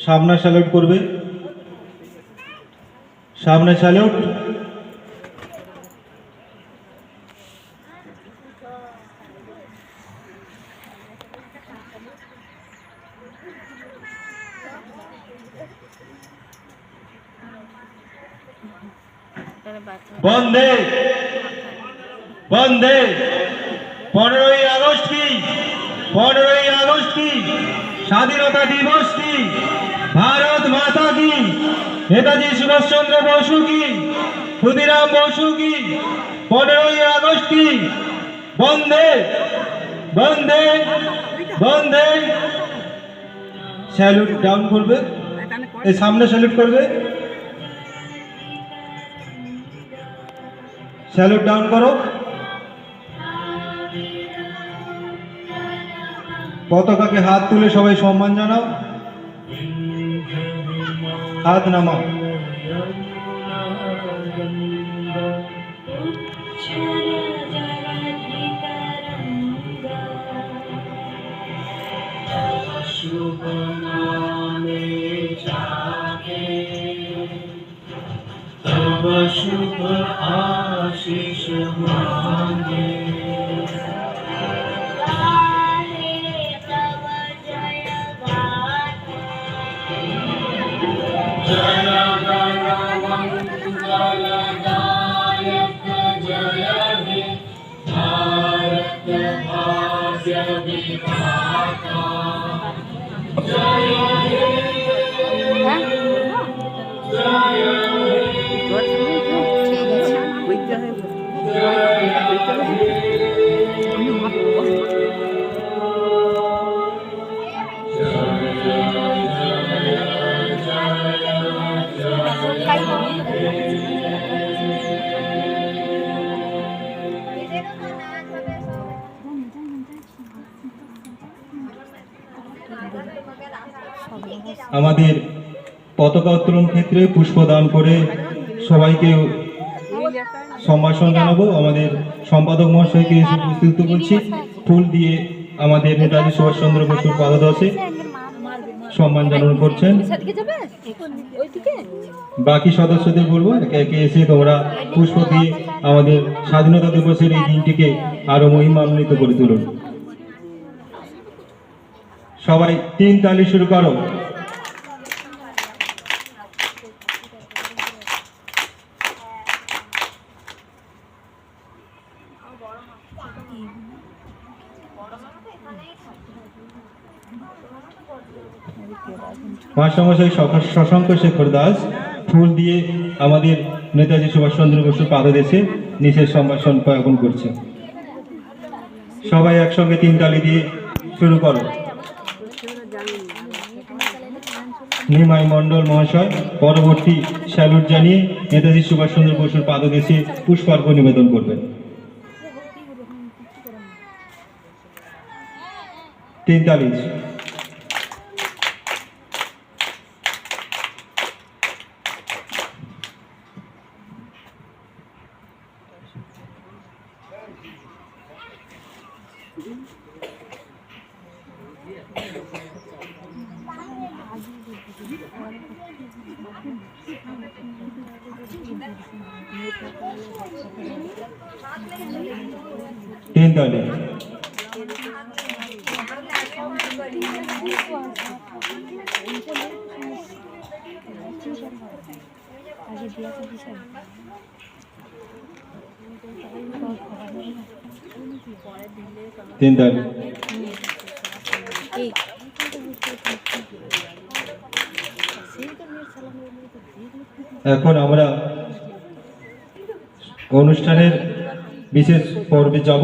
সামনে স্যালুট করবে, সামনে স্যালুট। বন্দে বন্দে 15ই আগস্ট কি, 15ই আগস্ট কি, স্বাধীনতা দিবস কি, ভারত মাতা কি, নেতাজি সুভাষচন্দ্র বসু কি, ক্ষুদিরাম বসু কি, 15ই আগস্ট কি। বন্দে বন্দে বন্দে। স্যালুট ডাউন করবে, এই সামনে স্যালুট করবে, স্যালুট ডাউন করো। পতাকাকে হাত তুলে সবাই সম্মান জানাও, হাত নামাও। शुभ नामे जागे तब शुभ आशीष मांगे। जय गण मंगलदायक जय हे भारत भाग्य विधाता। जय हे আমাদের পতাকা উত্তোলন ক্ষেত্রে পুষ্পদান করে সবাইকে সম্ভাষণ জানাবো। আমাদের সম্পাদক মহাশয়কে উপস্থিত করছি, ফুল দিয়ে আমাদের নেতাজি সুভাষচন্দ্র বসুর পাদদেশে সম্মান জানানো করছেন। বাকি সদস্যদের বলবো একে একে এসে তোমরা পুষ্প দিয়ে আমাদের স্বাধীনতা দিবসের এই দিনটিকে আরো মহিমান্বিত করে তুলুন। সবাই 3 তালি শুরু করো। মাস্টারমশাই শশাঙ্ক শেখর দাস ফুল দিয়ে আমাদের নেতাজি সুভাষচন্দ্র বসুর পাদদেশে নিচের সম্ভাষণ জ্ঞাপন করছে। সবাই একসঙ্গে 3 তালি দিয়ে শুরু করো। নিমাই মণ্ডল মহাশয় পরবর্তী স্যালুট জানিয়ে নেতাজি সুভাষচন্দ্র বসুর পাদদেশে পুষ্পার্ঘ্য নিবেদন করবেন। 3 তালি। এখন আমরা অনুষ্ঠানের বিশেষ পর্বে যাব।